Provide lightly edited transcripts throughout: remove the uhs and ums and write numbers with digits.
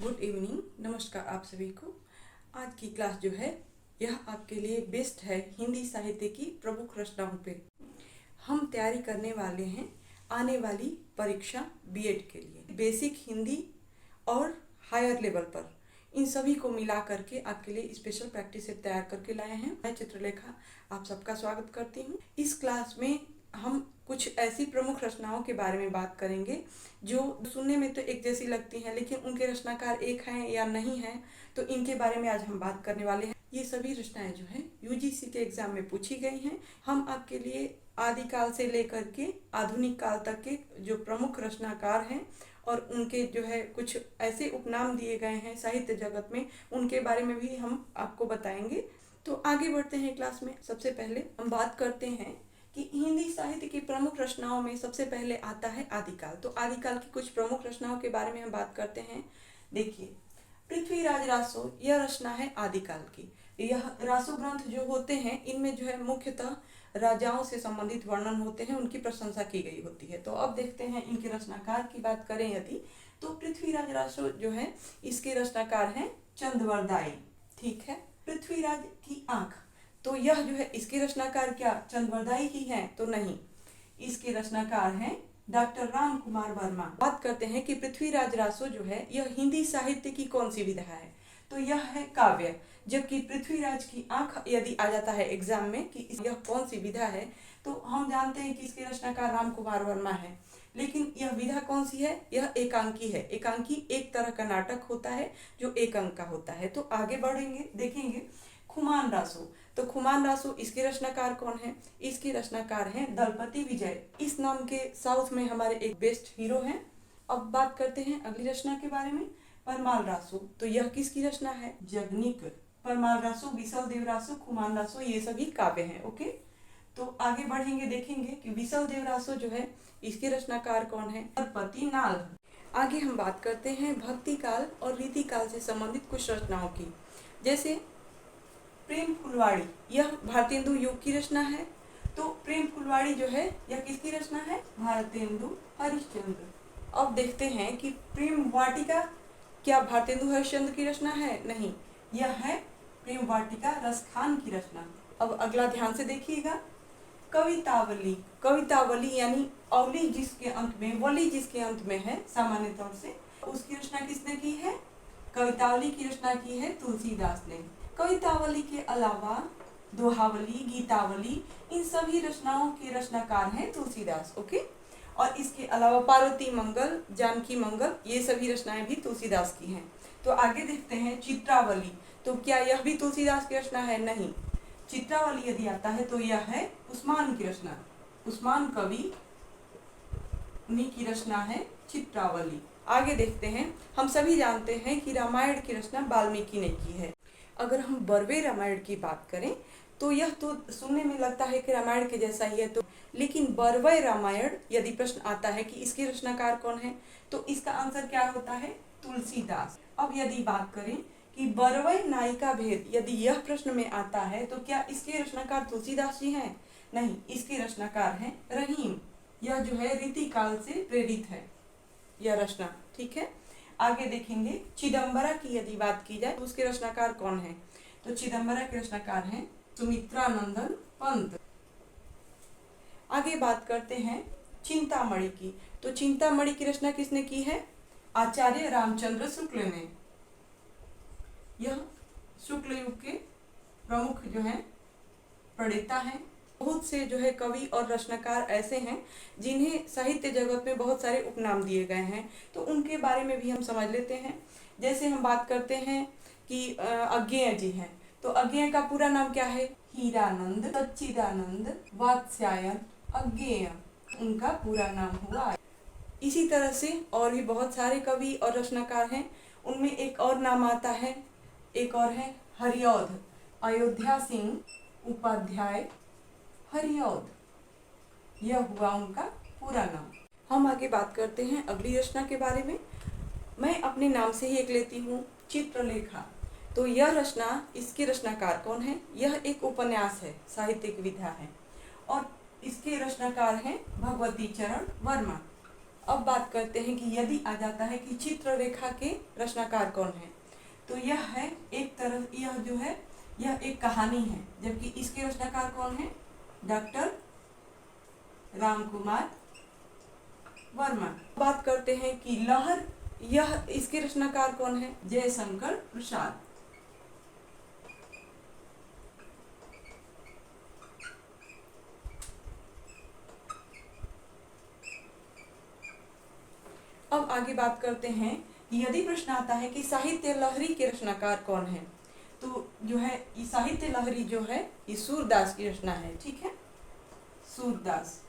Good evening, नमस्कार आप सभी को। आज की क्लास जो है यह आपके लिए बेस्ट है हिंदी साहित्य की प्रमुख रचनाओं पे। हम तैयारी करने वाले हैं आने वाली परीक्षा बीएड के लिए। बेसिक हिंदी और हायर लेवल पर इन सभी को मिला करके आपके लिए स्पेशल प्रैक्टिस सेट तैयार करके लाए हैं। मैं चित्रलेखा आप सबका स्वागत करती हूँ। इस क्लास में हम कुछ ऐसी प्रमुख रचनाओं के बारे में बात करेंगे जो सुनने में तो एक जैसी लगती हैं, लेकिन उनके रचनाकार एक हैं या नहीं हैं, तो इनके बारे में आज हम बात करने वाले हैं। ये सभी रचनाएं जो हैं यूजीसी के एग्जाम में पूछी गई हैं। हम आपके लिए आदिकाल से लेकर के आधुनिक काल तक के जो प्रमुख रचनाकार हैं और उनके जो है कुछ ऐसे उपनाम दिए गए हैं साहित्य जगत में, उनके बारे में भी हम आपको बताएंगे। तो आगे बढ़ते हैं क्लास में। सबसे पहले हम बात करते हैं कि हिंदी साहित्य की प्रमुख रचनाओं में सबसे पहले आता है आदिकाल। तो आदिकाल की कुछ प्रमुख रचनाओं के बारे में हम बात करते हैं। देखिए, पृथ्वीराज रासो यह रचना है आदिकाल की। यह रासो ग्रंथ जो होते हैं इनमें जो है मुख्यतः राजाओं से संबंधित वर्णन होते हैं, उनकी प्रशंसा की गई होती है। तो अब देखते हैं इनके रचनाकार की बात करें यदि, तो पृथ्वीराज रासो जो है इसके रचनाकार हैं चंदवरदाई। ठीक है। पृथ्वीराज की आंख, तो यह जो है इसके रचनाकार क्या चंदवरदाई ही हैं? तो नहीं, इसके रचनाकार हैं डॉक्टर राम कुमार वर्मा। बात करते हैं कि पृथ्वीराज रासो जो है यह हिंदी साहित्य की कौन सी विधा है? तो यह है काव्य। जबकि पृथ्वीराज की आंख यदि आ जाता है एग्जाम में कि यह कौन सी विधा है, तो हम जानते हैं कि इसके रचनाकार राम कुमार वर्मा है, लेकिन यह विधा कौन सी है? यह एकांकी है। एकांकी एक तरह का नाटक होता है जो एक अंक का होता है। तो आगे बढ़ेंगे, देखेंगे खुमान रासो। तो खुमान रासो इसके रचनाकार कौन है? इसके रचनाकार हैं दलपति विजय। इस नाम के साउथ में हमारे एक बेस्ट हीरो हैं। अब बात करते हैं अगली रचना के बारे में, परमाल रासो। तो यह किसकी रचना है? जगनिक। परमाल रासो, विसल देव रासो, खुमान रासो ये सभी काव्य हैं। ओके, तो आगे बढ़ेंगे, देखेंगे कि विसल देव रासो जो है इसके रचनाकार कौन है? दलपति नाल। आगे हम बात करते हैं भक्ति काल और रीति काल से संबंधित कुछ रचनाओं की। जैसे प्रेम फुलवाड़ी, यह भारतेंदु युग की रचना है। तो प्रेम फुलवाड़ी जो है यह किसकी रचना है? भारतेंदु हरिश्चंद्र। अब देखते हैं कि प्रेम वाटिका क्या भारतेंदु हरिश्चंद्र की रचना है? नहीं, यह है प्रेम वाटिका रसखान की रचना। अब अगला ध्यान से देखिएगा, कवितावली। कवितावली यानी अवली जिसके अंत में, वली जिसके अंत में है सामान्य तौर से, उसकी रचना किसने की है? कवितावली की रचना की है तुलसीदास ने। कवितावली के अलावा दोहावली, गीतावली इन सभी रचनाओं के रचनाकार हैं तुलसीदास। ओके, और इसके अलावा पार्वती मंगल, जानकी मंगल ये सभी रचनाएं भी तुलसीदास की हैं। तो आगे देखते हैं चित्रावली। तो क्या यह भी तुलसीदास की रचना है? नहीं, चित्रावली यदि आता है तो यह है उस्मान की रचना। उस्मान कवि उन्हीं की रचना है चित्रावली। आगे देखते हैं, हम सभी जानते हैं कि रामायण की रचना वाल्मीकि ने की है। अगर हम बरवे रामायण की बात करें तो यह तो सुनने में लगता है कि रामायण के जैसा ही है, तो लेकिन बरवे रामायण यदि प्रश्न आता है कि इसके रचनाकार कौन है, तो इसका आंसर क्या होता है? तुलसीदास। अब यदि बात करें कि बरवे नायिका भेद, यदि यह प्रश्न में आता है तो क्या इसके रचनाकार तुलसीदास जी हैं? नहीं, इसके रचनाकार हैं रहीम। यह जो है रीति काल से प्रेरित है यह रचना। ठीक है, आगे देखेंगे चिदंबरा की यदि बात की जाए तो उसके रचनाकार कौन है? तो चिदंबरा के रचनाकार हैं सुमित्रानंदन पंत। आगे बात करते हैं चिंतामणि की। तो चिंतामणि की रचना किसने की है? आचार्य रामचंद्र शुक्ल ने। यह शुक्ल युग के प्रमुख जो है प्रणेता हैं। बहुत से जो है कवि और रचनाकार ऐसे हैं जिन्हें साहित्य जगत में बहुत सारे उपनाम दिए गए हैं, तो उनके बारे में भी हम समझ लेते हैं। जैसे हम बात करते हैं कि अज्ञेय जी हैं। तो अज्ञेय का पूरा नाम क्या है? हीरानंद सच्चिदानंद वात्स्यायन अज्ञेय, उनका पूरा नाम हुआ। इसी तरह से और भी बहुत सारे कवि और रचनाकार हैं। उनमें एक और नाम आता है, एक और है हरिऔध, अयोध्या सिंह उपाध्याय हरिऔध, यह हुआ उनका पूरा नाम। हम आगे बात करते हैं अगली रचना के बारे में। मैं अपने नाम से ही एक लेती हूँ, चित्रलेखा। तो यह रचना, इसके रचनाकार कौन है? यह एक उपन्यास है, साहित्यिक विधा है, और इसके रचनाकार हैं भगवती चरण वर्मा। अब बात करते हैं कि यदि आ जाता है कि चित्ररेखा के रचनाकार कौन है, तो यह है एक तरह, यह जो है यह एक कहानी है, जबकि इसके रचनाकार कौन है? डॉक्टर रामकुमार वर्मा। बात करते हैं कि लहर, यह इसके रचनाकार कौन है? जयशंकर प्रसाद। अब आगे बात करते हैं, यदि प्रश्न आता है कि साहित्य लहरी के रचनाकार कौन है, तो जो है ये साहित्य लहरी जो है ये सूरदास की रचना है। ठीक है, सूरदास।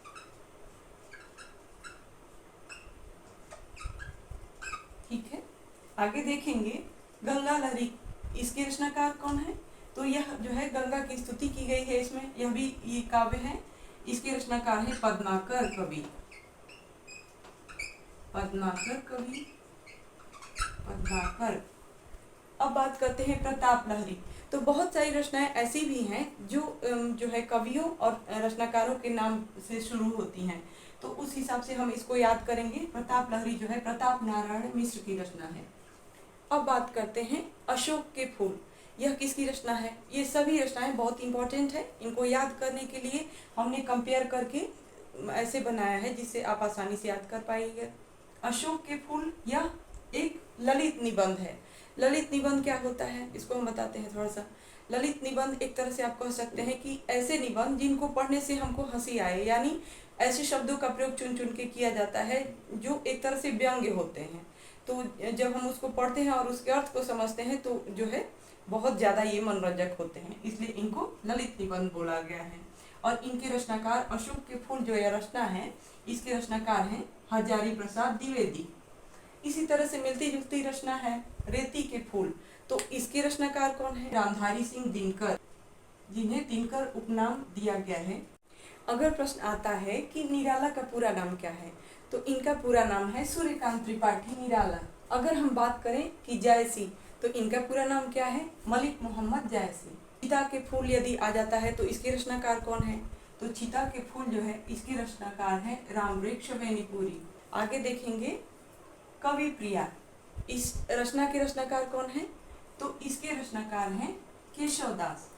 ठीक है, आगे देखेंगे गंगा लहरी, इसके रचनाकार कौन है? तो यह जो है गंगा की स्तुति की गई है इसमें, यह भी ये काव्य है। इसके रचनाकार है पद्माकर कवि। पद्माकर कवि, पद्माकर। अब बात करते हैं प्रताप लहरी। तो बहुत सारी रचनाएं ऐसी भी हैं जो है कवियों और रचनाकारों के नाम से शुरू होती हैं, तो उस हिसाब से हम इसको याद करेंगे। प्रताप लहरी जो है प्रताप नारायण मिश्र की रचना है। अब बात करते हैं अशोक के फूल, यह किसकी रचना है? ये सभी रचनाएं बहुत इंपॉर्टेंट है, इनको याद करने के लिए हमने कंपेयर करके ऐसे बनाया है जिससे आप आसानी से याद कर पाइएगा। अशोक के फूल यह एक ललित निबंध है। ललित निबंध क्या होता है, इसको हम बताते हैं थोड़ा सा। ललित निबंध एक तरह से आप कह सकते हैं कि ऐसे निबंध जिनको पढ़ने से हमको हंसी आए, यानी ऐसे शब्दों का प्रयोग चुन चुन के किया जाता है जो एक तरह से व्यंग्य होते हैं। तो जब हम उसको पढ़ते हैं और उसके अर्थ को समझते हैं तो जो है बहुत ज़्यादा ये मनोरंजक होते हैं, इसलिए इनको ललित निबंध बोला गया है। और इनके रचनाकार अशोक के फूल जो यह रचना है, इसके रचनाकार हैं हजारी प्रसाद द्विवेदी। इसी तरह से मिलती जुलती रचना है रेती के फूल, तो इसके रचनाकार कौन है? रामधारी सिंह दिनकर, जिन्हें दिनकर उपनाम दिया गया है। अगर प्रश्न आता है कि निराला का पूरा नाम क्या है, तो इनका पूरा नाम है सूर्यकांत त्रिपाठी निराला। अगर हम बात करें कि जायसी, तो इनका पूरा नाम क्या है? मलिक मोहम्मद जायसी। चिता के फूल यदि आ जाता है तो इसके रचनाकार कौन है? तो चिता के फूल जो है इसके रचनाकार है रामवृक्ष बेनीपुरी। आगे देखेंगे कवि प्रिया, इस रचना के रचनाकार कौन है? तो इसके रचनाकार हैं केशवदास।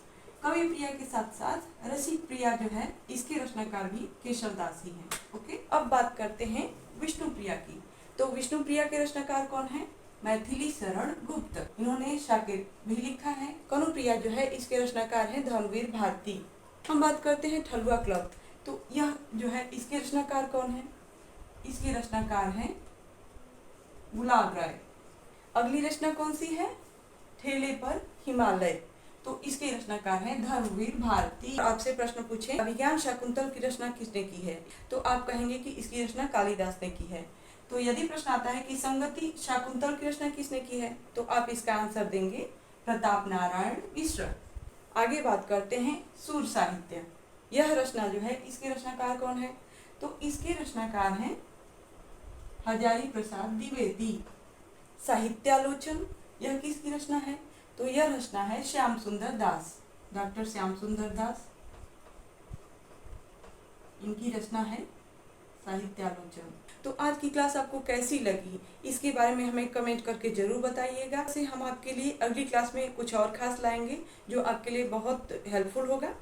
कवि प्रिया के साथ साथ रसिक प्रिया जो है इसके रचनाकार भी केशवदास ही हैं। ओके, अब बात करते हैं विष्णु प्रिया की। तो विष्णु प्रिया के रचनाकार कौन है? मैथिली शरण गुप्त, इन्होंने शाकिर भी लिखा है। कनु प्रिया जो है इसके रचनाकार है धर्मवीर भारती। हम बात करते हैं ठलुआ क्लब, तो यह जो है इसके रचनाकार कौन है? इसके रचनाकार हैं गुलाब राय। अगली रचना कौन सी है? ठेले पर हिमालय, तो इसके रचनाकार हैं धर्मवीर भारती। आपसे प्रश्न पूछे अभिज्ञान शाकुंतल की रचना किसने की है, तो आप कहेंगे कि इसकी रचना कालिदास ने की है। तो यदि प्रश्न आता है कि संगति शाकुंतल की रचना किसने की है, तो आप इसका आंसर देंगे प्रताप नारायण मिश्र। आगे बात करते हैं सूर साहित्य। यह रचना जो है इसके रचनाकार कौन है? तो इसके रचनाकार हैं हजारी प्रसाद द्विवेदी। साहित्यालोचन, यह किसकी रचना है? तो यह रचना है श्याम सुंदर दास, डॉक्टर श्याम सुंदर दास, इनकी रचना है साहित्यालोचन। तो आज की क्लास आपको कैसी लगी, इसके बारे में हमें कमेंट करके जरूर बताइएगा। से हम आपके लिए अगली क्लास में कुछ और खास लाएंगे जो आपके लिए बहुत हेल्पफुल होगा।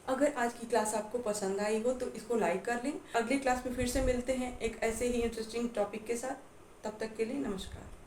अगर आज की क्लास आपको पसंद आई हो तो इसको लाइक कर लें। अगली क्लास में फिर से मिलते हैं एक ऐसे ही इंटरेस्टिंग टॉपिक के साथ। तब तक के लिए नमस्कार।